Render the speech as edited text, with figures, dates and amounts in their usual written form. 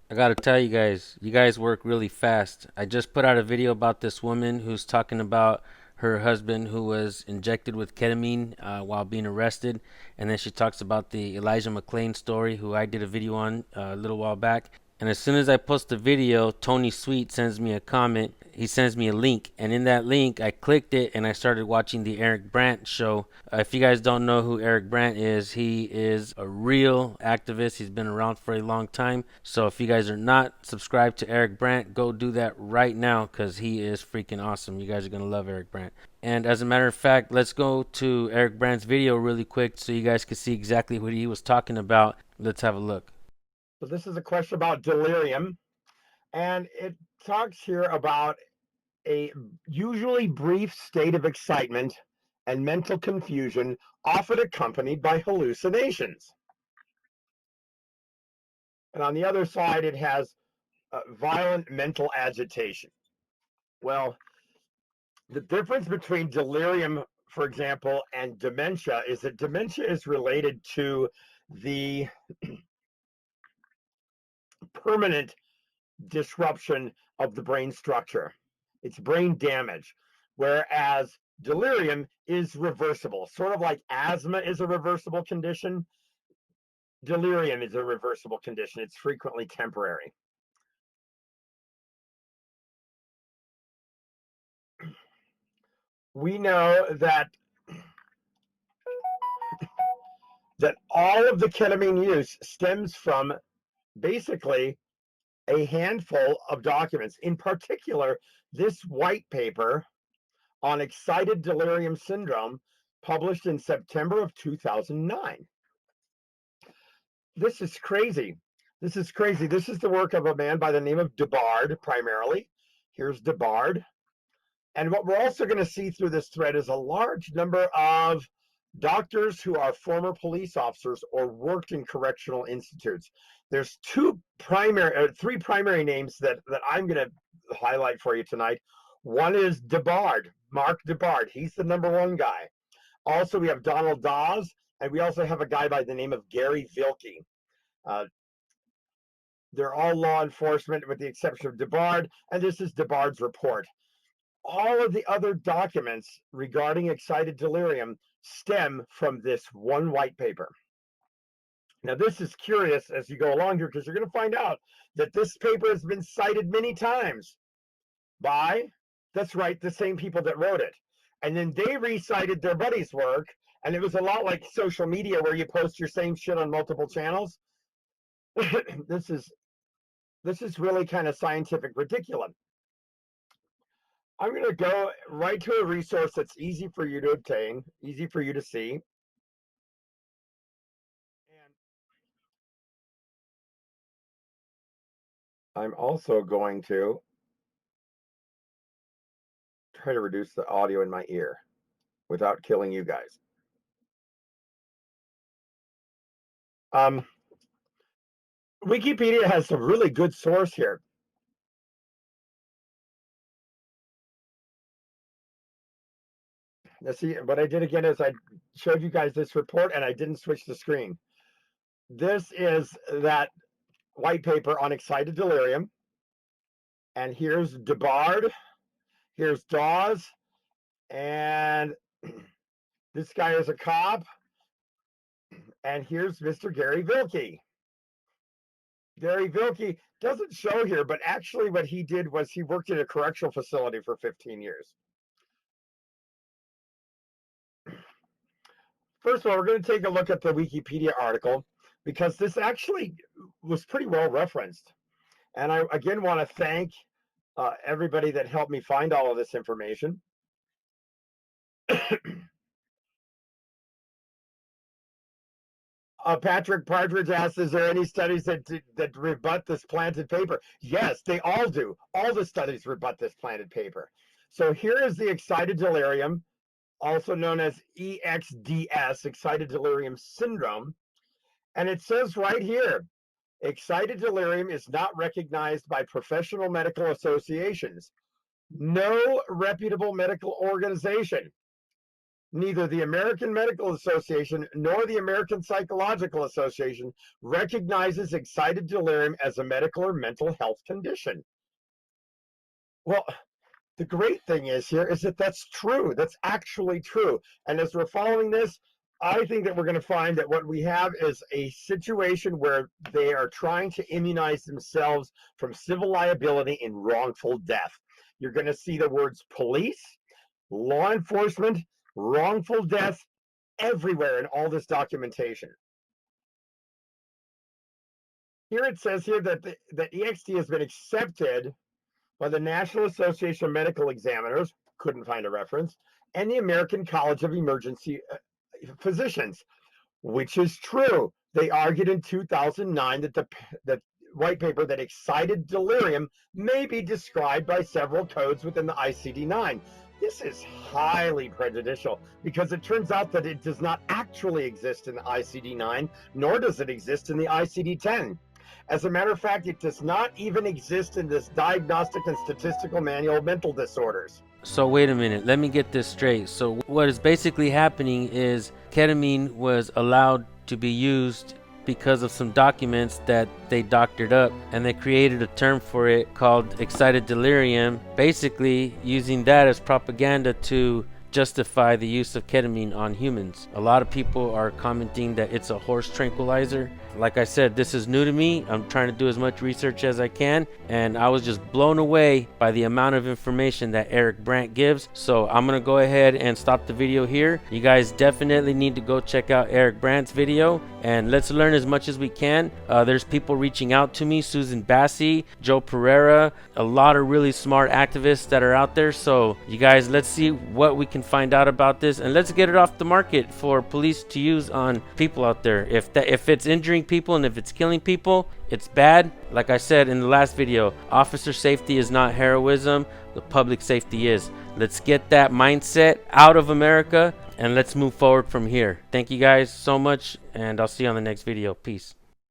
I gotta tell you guys work really fast. I just put out a video about this woman who's talking about her husband who was injected with ketamine while being arrested, and then she talks about the Elijah McClain story, who I did a video on a little while back. And as soon as I post the video, Tony Sweet sends me a comment. He sends me a link, and in that link, I clicked it and I started watching the Eric Brandt show. If you guys don't know who Eric Brandt is, he is a real activist. He's been around for a long time. So if you guys are not subscribed to Eric Brandt, go do that right now because he is freaking awesome. You guys are going to love Eric Brandt. And as a matter of fact, let's go to Eric Brandt's video really quick so you guys can see exactly what he was talking about. Let's have a look. So this is a question about delirium, and it talks here about a usually brief state of excitement and mental confusion, often accompanied by hallucinations. And on the other side, it has violent mental agitation. Well, the difference between delirium, for example, and dementia is that dementia is related to the permanent disruption of the brain structure. It's brain damage. Whereas delirium is reversible, sort of like asthma is a reversible condition. Delirium is a reversible condition. It's frequently temporary. We know that all of the ketamine use stems from basically a handful of documents. In particular, this white paper on excited delirium syndrome, published in September of 2009. This is crazy. This is crazy. This is the work of a man by the name of Debard, primarily. Here's Debard. And what we're also going to see through this thread is a large number of doctors who are former police officers or worked in correctional institutes. There's three primary names that I'm going to highlight for you tonight. One is Debard, Mark Debard. He's the number one guy. Also, we have Donald Dawes, and we also have a guy by the name of Gary Vilke. Uh, they're all law enforcement with the exception of Debard, and this is Debard's report. All of the other documents regarding excited delirium stem from this one white paper. Now, this is curious as you go along here because you're going to find out that this paper has been cited many times by, that's right, the same people that wrote it. And then they recited their buddy's work, and it was a lot like social media where you post your same shit on multiple channels. this is really kind of scientific ridiculum. I'm going to go right to a resource that's easy for you to obtain, easy for you to see. And I'm also going to try to reduce the audio in my ear without killing you guys. Wikipedia has some really good source here. Now, see, what I did again is I showed you guys this report and I didn't switch the screen. This is that white paper on excited delirium. And here's Debard, here's Dawes, and this guy is a cop. And here's Mr. Gary Vilke. Gary Vilke doesn't show here, but actually what he did was he worked in a correctional facility for 15 years. First of all, we're going to take a look at the Wikipedia article because this actually was pretty well referenced. And I again want to thank everybody that helped me find all of this information. Patrick Partridge asked, is there any studies that rebut this planted paper? Yes, they all do. All the studies rebut this planted paper. So here is the excited delirium, also known as EXDS, excited delirium syndrome. And it says right here, excited delirium is not recognized by professional medical associations. No reputable medical organization, Neither the American Medical Association nor the American Psychological Association recognizes excited delirium as a medical or mental health condition. Well, the great thing is here is that that's true. That's actually true. And as we're following this, I think that we're going to find that what we have is a situation where they are trying to immunize themselves from civil liability in wrongful death. You're going to see the words police, law enforcement, wrongful death everywhere in all this documentation. Here it says here that that EXT has been accepted by the National Association of Medical Examiners, couldn't find a reference, and the American College of Emergency Physicians, which is true. They argued in 2009 that the white paper that excited delirium may be described by several codes within the ICD-9. This is highly prejudicial because it turns out that it does not actually exist in the ICD-9, nor does it exist in the ICD-10. As a matter of fact, it does not even exist in this Diagnostic and Statistical Manual of Mental Disorders. So wait a minute, let me get this straight. So what is basically happening is ketamine was allowed to be used because of some documents that they doctored up, and they created a term for it called excited delirium, basically using that as propaganda to justify the use of ketamine on humans. A lot of people are commenting that it's a horse tranquilizer. Like I said, this is new to me. I'm trying to do as much research as I can, and I was just blown away by the amount of information that Eric Brandt gives. So I'm gonna go ahead and stop the video here. You guys definitely need to go check out Eric Brandt's video, and let's learn as much as we can. There's people reaching out to me, Susan Bassi, Joe Pereira, a lot of really smart activists that are out there. So you guys, let's see what we can find out about this, and let's get it off the market for police to use on people out there. If it's injuring people and if it's killing people, it's bad. Like I said in the last video, officer safety is not heroism, the public safety is. Let's get that mindset out of America and let's move forward from here. Thank you guys so much, and I'll see you on the next video. Peace.